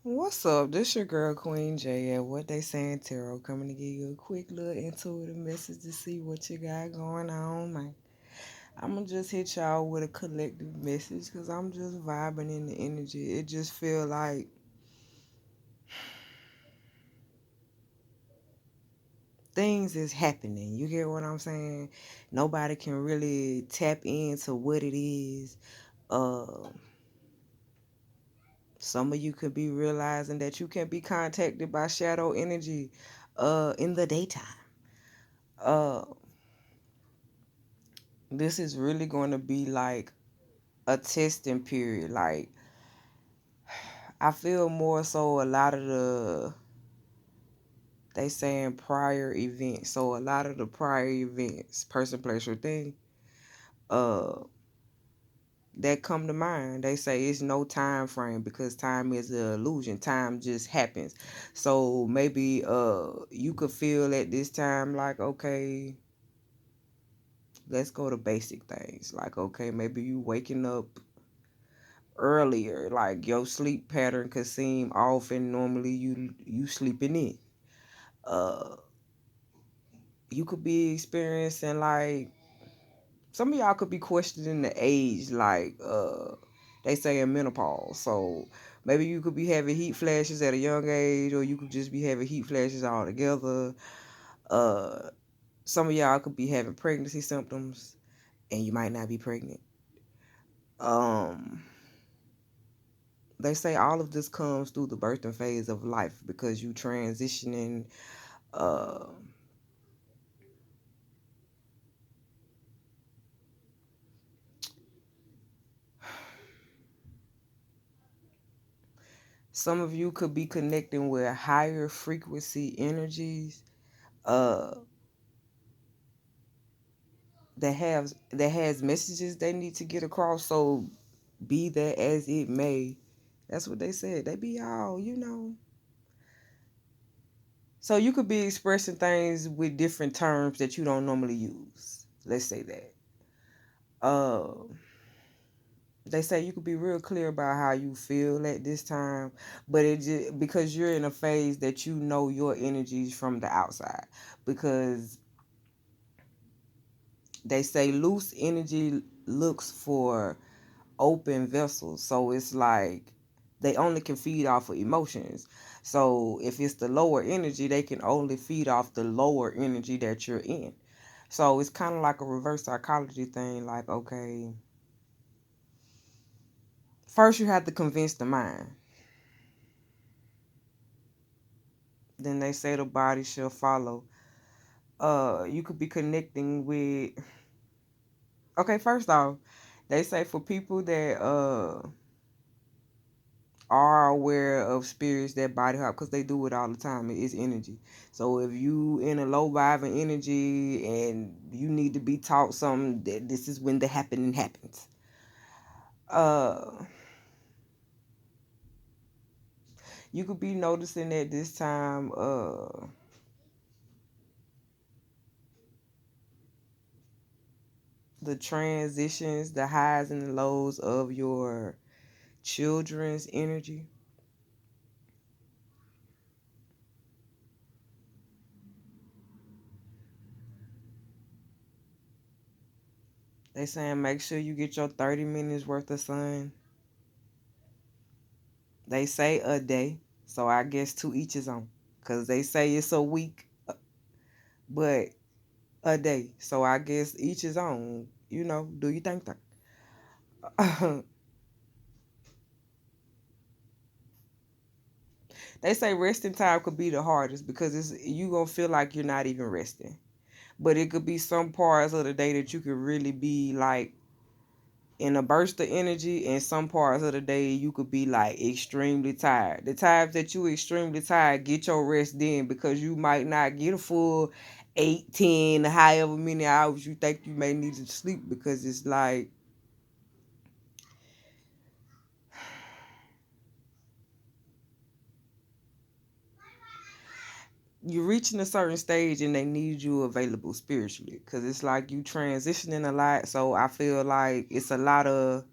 What's up? This your girl Queen J at What They Saying Tarot, coming to give you a quick little intuitive message to see what you got going on, man. I'm gonna just hit y'all with a collective message because I'm just vibing in the energy. It just feel like things is happening. You get what I'm saying? Nobody can really tap into what it is. Uh, some of you could be realizing that you can be contacted by shadow energy in the daytime. Uh, this is really going to be like a testing period. Like, I feel more so a lot of they saying prior events. So a lot of the prior events, person, place, or thing, uh, that come to mind. They say it's no time frame because time is an illusion. Time just happens. So maybe you could feel at this time like, okay, let's go to basic things. Like, okay, maybe you waking up earlier, like your sleep pattern could seem off and normally you sleeping in. uh you could be experiencing like some of y'all could be questioning the age, like they say in menopause. So maybe you could be having heat flashes at a young age, or you could just be having heat flashes altogether. uh some of y'all could be having pregnancy symptoms and you might not be pregnant. um they say all of this comes through the birthing phase of life because you transitioning. uh some of you could be connecting with higher frequency energies uh that has messages they need to get across. So be that as it may, that's what they said. They be all. So you could be expressing things with different terms that you don't normally use. Let's say that. Uh they say you could be real clear about how you feel at this time, but it just because you're in a phase that you know your energies from the outside. Because they say loose energy looks for open vessels. So it's like they only can feed off of emotions. So if it's the lower energy, they can only feed off the lower energy that you're in. So it's kind of like a reverse psychology thing. Like, okay, first you have to convince the mind. Then they say the body shall follow. You could be connecting with. Okay, first off, they say for people that are aware of spirits that body hop, because they do it all the time. It is energy. So if you in a low vibing energy and you need to be taught something, that this is when the happening happens. uh you could be noticing at this time the transitions, the highs and the lows of your children's energy. They saying make sure you get your 30 minutes worth of sun. They say a day, so I guess to each his own. Cause they say it's a week, but a day. So I guess each his own. Do you think that? They say resting time could be the hardest because you gonna feel like you're not even resting. But it could be some parts of the day that you could really be like in a burst of energy, and some parts of the day you could be like extremely tired. The times that you extremely tired, get your rest then, because you might not get a full 8, 10, however many hours you think you may need to sleep, because it's like you're reaching a certain stage and they need you available spiritually, because it's like you transitioning a lot. So I feel like it's a lot of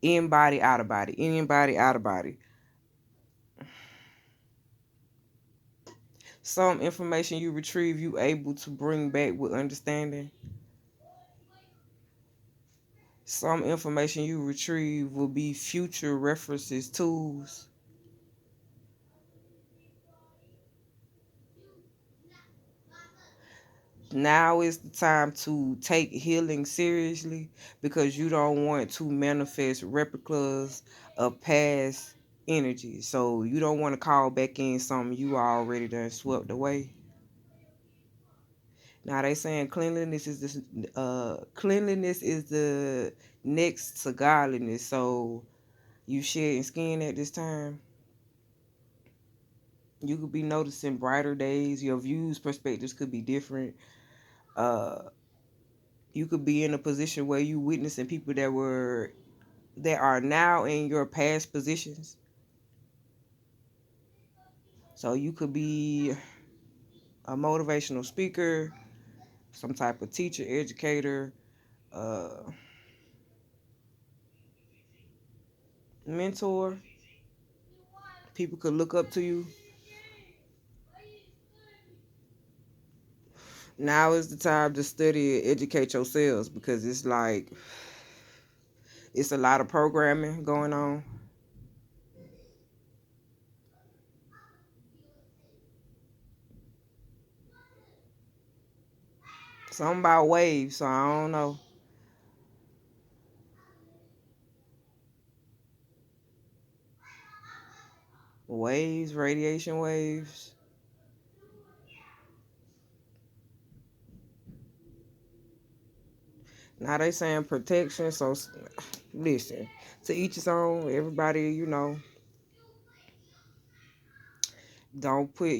in body, out of body, in body, out of body. Some information you retrieve, you able to bring back with understanding. Some information you retrieve will be future references, tools. Now is the time to take healing seriously because you don't want to manifest replicas of past energy. So you don't want to call back in something you already done swept away. Now they saying cleanliness is the next to godliness. So you shedding skin at this time. You could be noticing brighter days. Your views, perspectives could be different. Uh, you could be in a position where you witnessing people that are now in your past positions. So you could be a motivational speaker, some type of teacher, educator, uh, mentor. People could look up to you. Now is the time to study and educate yourselves because it's like it's a lot of programming going on. Something about waves, so I don't know. Waves, radiation waves. Now they saying protection, so listen, to each his own. Everybody, don't put,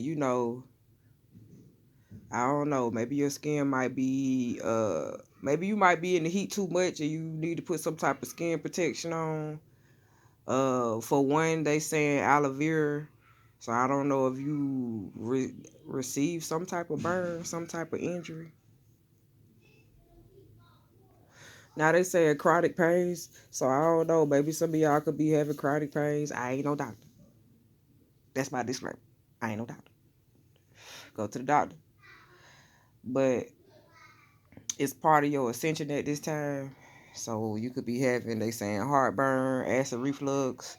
I don't know, maybe your skin might be, maybe you might be in the heat too much and you need to put some type of skin protection on. For one, they saying aloe vera. So I don't know if you receive some type of burn, some type of injury. Now they say chronic pains. So I don't know. Maybe some of y'all could be having chronic pains. I ain't no doctor. That's my disclaimer. I ain't no doctor. Go to the doctor. But it's part of your ascension at this time. So you could be having, they saying heartburn, acid reflux,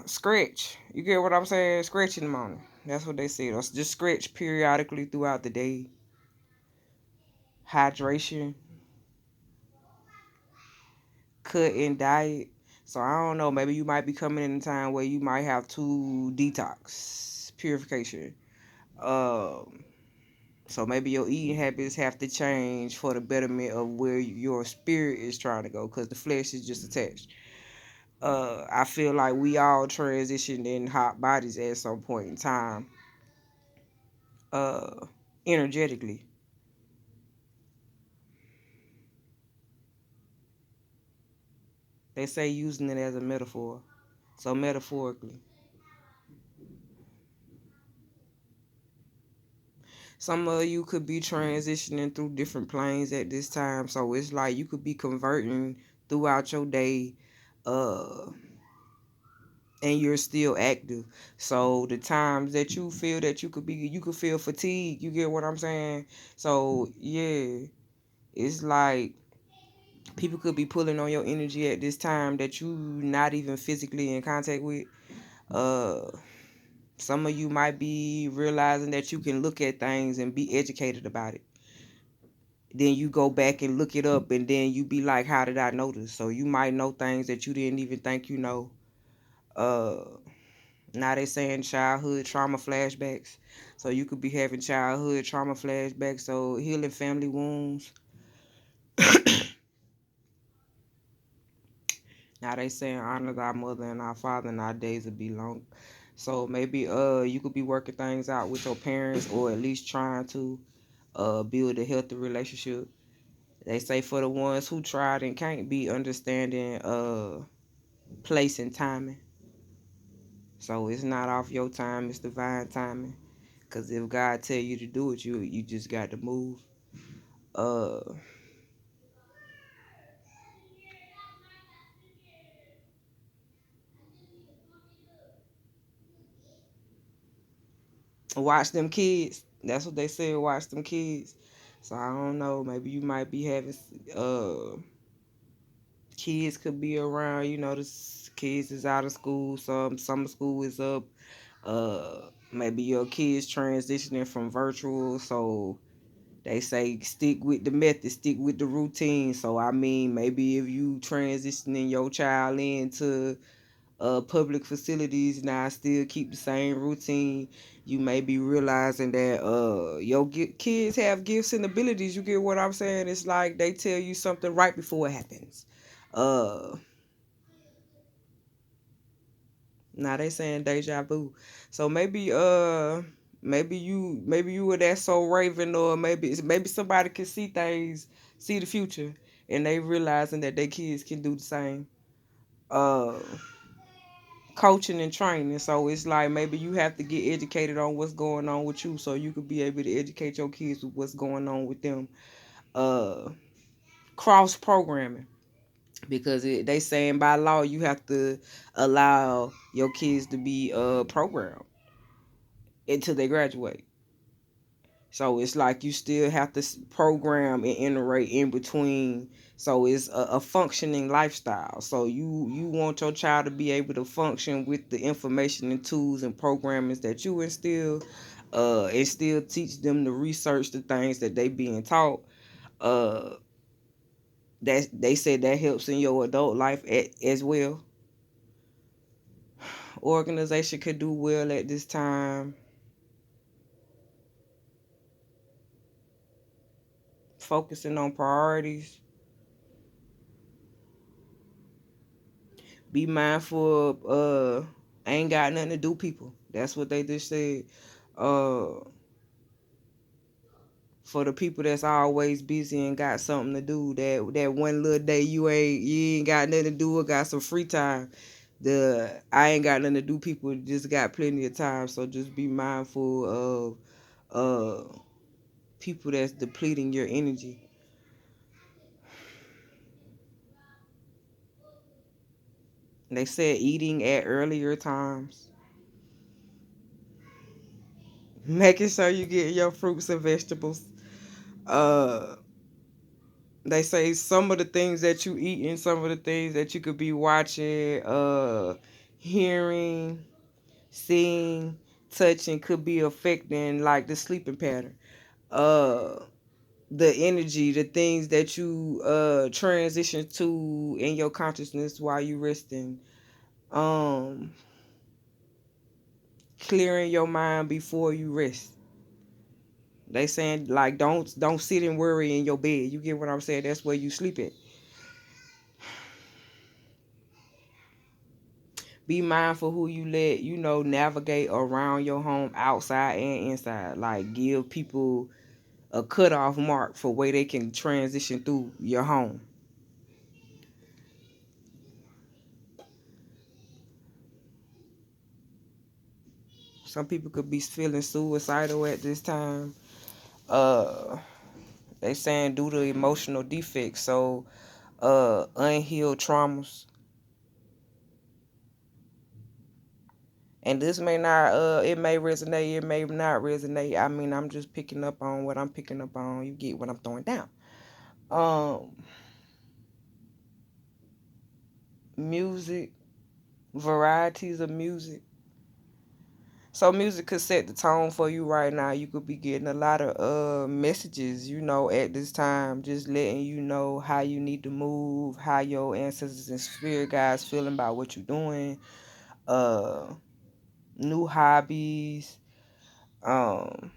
scratch. You get what I'm saying? Scratch in the morning. That's what they say. Just scratch periodically throughout the day. Hydration, cut and diet. So I don't know. Maybe you might be coming in a time where you might have to detox, purification. Um, so maybe your eating habits have to change for the betterment of where your spirit is trying to go, because the flesh is just attached. I feel like we all transitioned in hot bodies at some point in time, uh, energetically. They say using it as a metaphor. So metaphorically. Some of you could be transitioning through different planes at this time. So it's like you could be converting throughout your day, uh, and you're still active. So the times that you feel that you could feel fatigue. You get what I'm saying? So yeah, it's like people could be pulling on your energy at this time that you not even physically in contact with. Uh, some of you might be realizing that you can look at things and be educated about it. Then you go back and look it up, and then you be like, how did I know this? So you might know things that you didn't even think you know. uh Now they saying childhood trauma flashbacks. So you could be having childhood trauma flashbacks. So healing family wounds. Now they saying honor thy mother and our father, and our days will be long. So maybe you could be working things out with your parents, or at least trying to build a healthy relationship. They say for the ones who tried and can't, be understanding place and timing. So it's not off your time, it's divine timing. Cause if God tell you to do it, you just got to move. Uh Watch them kids. That's what they said. Watch them kids. So I don't know. Maybe you might be having kids could be around. The kids is out of school. Some summer school is up. Maybe your kids transitioning from virtual. So they say stick with the method, stick with the routine. So I mean, maybe if you transitioning your child into public facilities now, still keep the same routine, you may be realizing that your kids have gifts and abilities. You get what I'm saying? It's like they tell you something right before it happens. uh Now they saying deja vu. So maybe you were that so raven, or maybe somebody can see things, see the future, and they realizing that their kids can do the same. Uh Coaching and training. So it's like maybe you have to get educated on what's going on with you so you could be able to educate your kids with what's going on with them. Uh Cross programming, because they saying by law you have to allow your kids to be programmed until they graduate. So it's like you still have to program and iterate in between. So it's a functioning lifestyle. So you want your child to be able to function with the information and tools and programmings that you instill, and still teach them to research the things that they being taught. Uh, that they said that helps in your adult life as well. Organization could do well at this time. Focusing on priorities. Be mindful of ain't got nothing to do people. That's what they just said. Uh for the people that's always busy and got something to do, that one little day you ain't got nothing to do or got some free time. The I ain't got nothing to do people just got plenty of time. So just be mindful of people that's depleting your energy. They said eating at earlier times. Making sure you get your fruits and vegetables. Uh they say some of the things that you eat and some of the things that you could be watching, hearing, seeing, touching could be affecting like the sleeping pattern. Uh the energy, the things that you transition to in your consciousness while you resting. Um Clearing your mind before you rest. They saying like don't sit and worry in your bed. You get what I'm saying? That's where you sleep at. Be mindful who you let navigate around your home, outside and inside. Like give people a cutoff mark for where they can transition through your home. Some people could be feeling suicidal at this time. uh they saying due to emotional defects. So unhealed traumas. And this may not it may resonate, it may not resonate. I mean, I'm just picking up on what I'm picking up on. You get what I'm throwing down. um Music, varieties of music. So music could set the tone for you right now. You could be getting a lot of messages, at this time, just letting you know how you need to move, how your ancestors and spirit guides feeling about what you're doing, uh new hobbies, um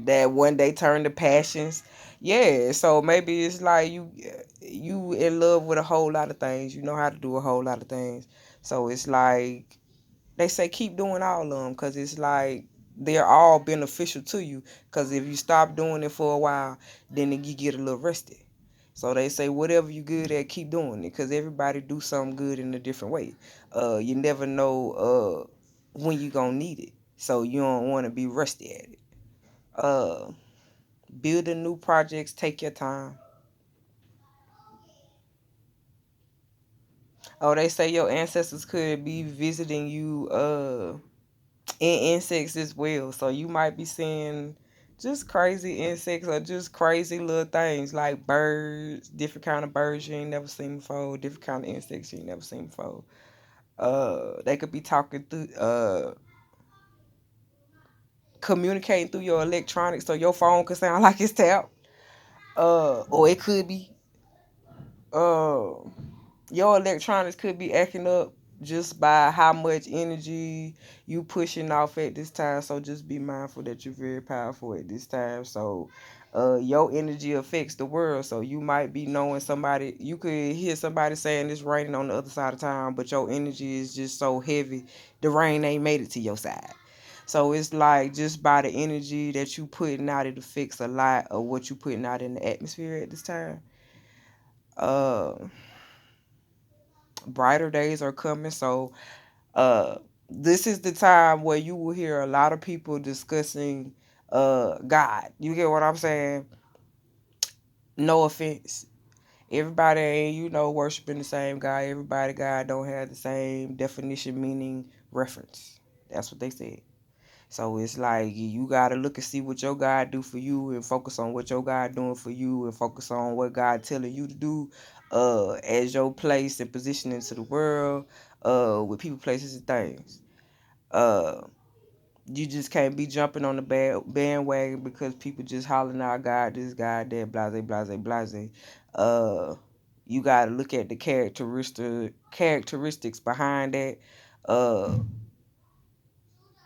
that one day turn to passions. Yeah, so maybe it's like you in love with a whole lot of things. You know how to do a whole lot of things. So it's like they say keep doing all of them, because it's like they're all beneficial to you. Because if you stop doing it for a while, then you get a little rested. So they say whatever you good at, keep doing it, because everybody do something good in a different way. You never know when you gonna need it, so you don't want to be rusty at it. uh Building new projects take your time. Oh, they say your ancestors could be visiting you and insects as well. So you might be seeing just crazy insects or just crazy little things like birds, different kind of birds you ain't never seen before, different kind of insects you ain't never seen before. They could be talking through, communicating through your electronics, so your phone could sound like it's tapped. Or it could be, uh, your electronics could be acting up just by how much energy you pushing off at this time. So just be mindful that you're very powerful at this time. So your energy affects the world. So you might be knowing somebody, you could hear somebody saying it's raining on the other side of town, but your energy is just so heavy the rain ain't made it to your side. So it's like just by the energy that you putting out, it affects a lot of what you putting out in the atmosphere at this time. uh Brighter days are coming. So uh this is the time where you will hear a lot of people discussing God. You get what I'm saying? No offense. Everybody ain't, worshiping the same God. Everybody God don't have the same definition, meaning, reference. That's what they said. So it's like you gotta look and see what your God do for you and focus on what your God doing for you and focus on what God telling you to do as your place and position into the world with people, places, and things. Uh you just can't be jumping on the bandwagon because people just hollering out God this, God that, blase, blase, blase. You gotta look at the characteristics behind that. Uh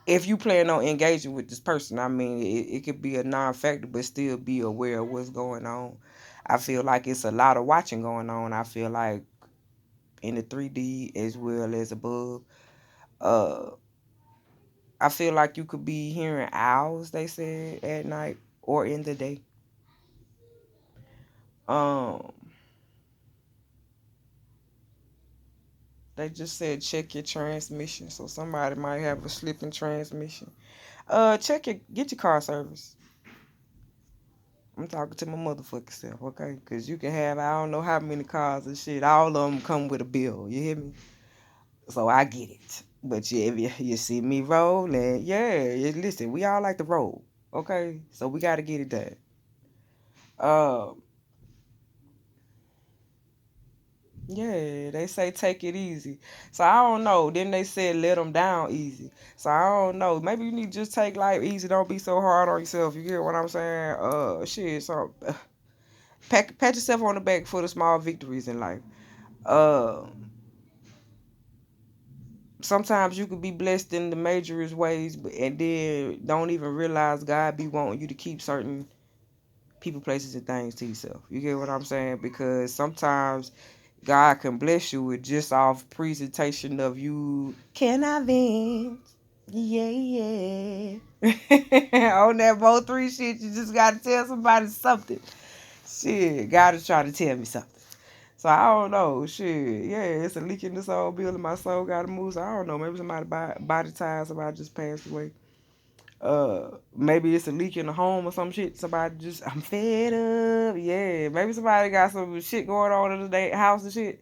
if you plan on engaging with this person, I mean, it could be a non-factor, but still be aware of what's going on. I feel like it's a lot of watching going on. I feel like in the 3D as well as above. Uh, I feel like you could be hearing owls, they said, at night or in the day. Um, they just said check your transmission, so somebody might have a slipping transmission. Get your car service. I'm talking to my motherfucking self, okay? Because you can have, I don't know how many cars and shit. All of them come with a bill. You hear me? So I get it. But yeah, if you see me rolling, listen, we all like to roll, okay? So we got to get it done. Um, yeah, they say take it easy. So I don't know. Then they said let them down easy. So I don't know. Maybe you need to just take life easy. Don't be so hard on yourself. You get what I'm saying? Shit. So pat yourself on the back for the small victories in life. Uh, Sometimes you could be blessed in the majorest ways, and then don't even realize God be wanting you to keep certain people, places, and things to yourself. You get what I'm saying? Because sometimes God can bless you with just off presentation of you. Can I vent? Yeah, yeah. On that both three shit, you just gotta tell somebody something. Shit, God is trying to tell me something. So I don't know. Shit. Yeah, it's a leak in the soul building. My soul gotta move. So I don't know. Maybe somebody body tired, somebody just passed away. Maybe it's a leak in the home or some shit. Somebody just I'm fed up. Yeah. Maybe somebody got some shit going on in the house and shit.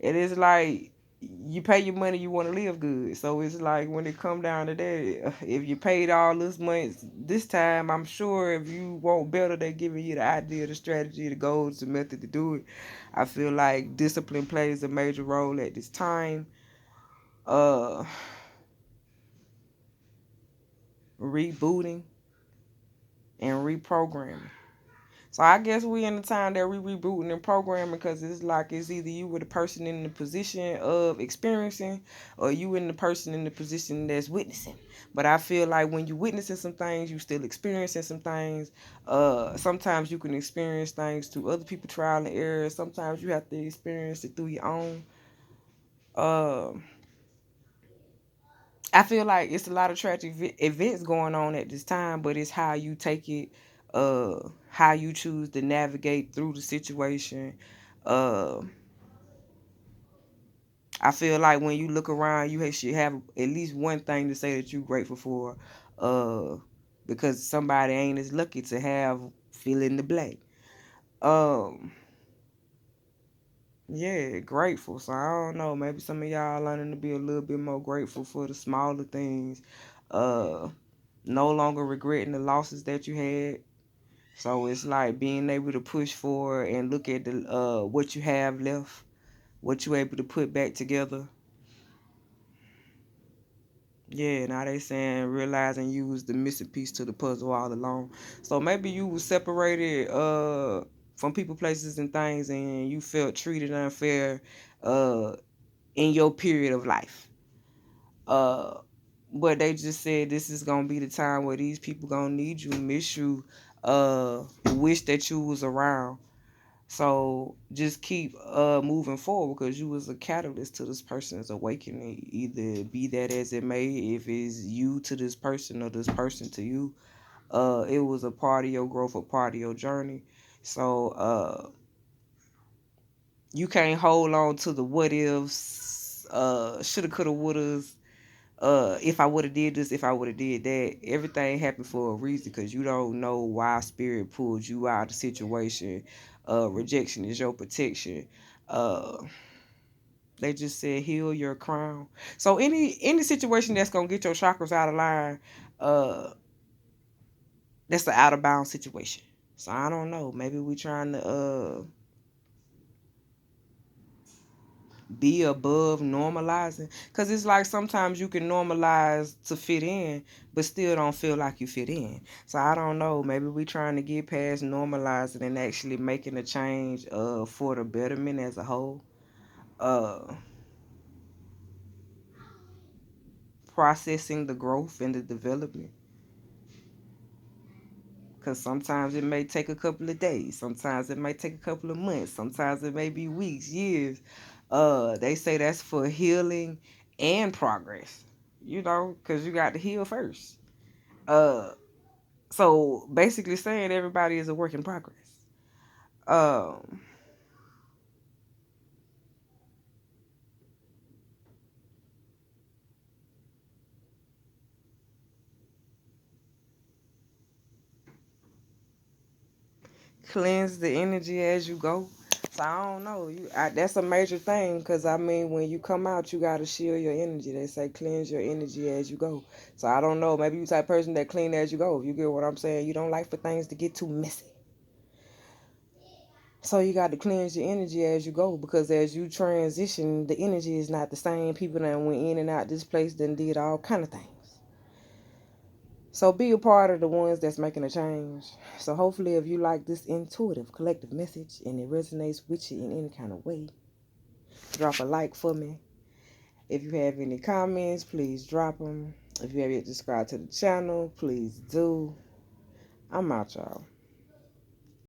And it's like you pay your money, you want to live good. So it's like when it come down to that, if you paid all this money this time, I'm sure if you want better, they giving you the idea, the strategy, the goals, the method to do it. I feel like discipline plays a major role at this time. Uh, Rebooting and reprogramming. So I guess we in the time that we rebooting and programming because it's like it's either you were the person in the position of experiencing or you in the person in the position that's witnessing. But I feel like when you witnessing some things, you still experiencing some things. Sometimes you can experience things through other people trial and error. Sometimes you have to experience it through your own. Uh, I feel like it's a lot of tragic events going on at this time, but it's how you take it, how you choose to navigate through the situation. Uh, I feel like when you look around, you should have at least one thing to say that you're grateful for, uh, because somebody ain't as lucky to have fill in the blank. Um, yeah, grateful. So I don't know. Maybe some of y'all learning to be a little bit more grateful for the smaller things. uh no longer regretting the losses that you had. So it's like being able to push forward and look at the what you have left, what you able to put back together. Yeah, now they saying realizing you was the missing piece to the puzzle all along. So maybe you was separated from people, places, and things, and you felt treated unfair uh in your period of life. Uh, but they just said this is gonna be the time where these people gonna need you, miss you, wish that you was around. So just keep moving forward because you was a catalyst to this person's awakening. Either be that as it may, if it's you to this person or this person to you, it was a part of your growth, a part of your journey. So you can't hold on to the what ifs, shoulda, coulda, wouldas. If I would have did this, if I would have did that, everything happened for a reason because you don't know why spirit pulled you out of the situation. Rejection is your protection. Uh, they just said heal your crown. So any situation that's gonna get your chakras out of line, uh, that's an out of bounds situation. So I don't know. Maybe we trying to be above normalizing because it's like sometimes you can normalize to fit in but still don't feel like you fit in. So I don't know, maybe we trying to get past normalizing and actually making a change for the betterment as a whole, uh processing the growth and the development, because sometimes it may take a couple of days, sometimes it may take a couple of months, sometimes it may be weeks, years. They say that's for healing and progress, because you got to heal first. uh so basically saying everybody is a work in progress. um Cleanse the energy as you go. So I don't know. That's a major thing because I mean, when you come out, you gotta shield your energy. They say cleanse your energy as you go. So I don't know. Maybe you type person that clean as you go. If you get what I'm saying, you don't like for things to get too messy. So you got to cleanse your energy as you go because as you transition, the energy is not the same. People that went in and out this place, then did all kind of things. So be a part of the ones that's making a change. So hopefully if you like this intuitive collective message and it resonates with you in any kind of way, drop a like for me. If you have any comments, please drop them. If you have yet subscribed to the channel, please do. I'm out, y'all.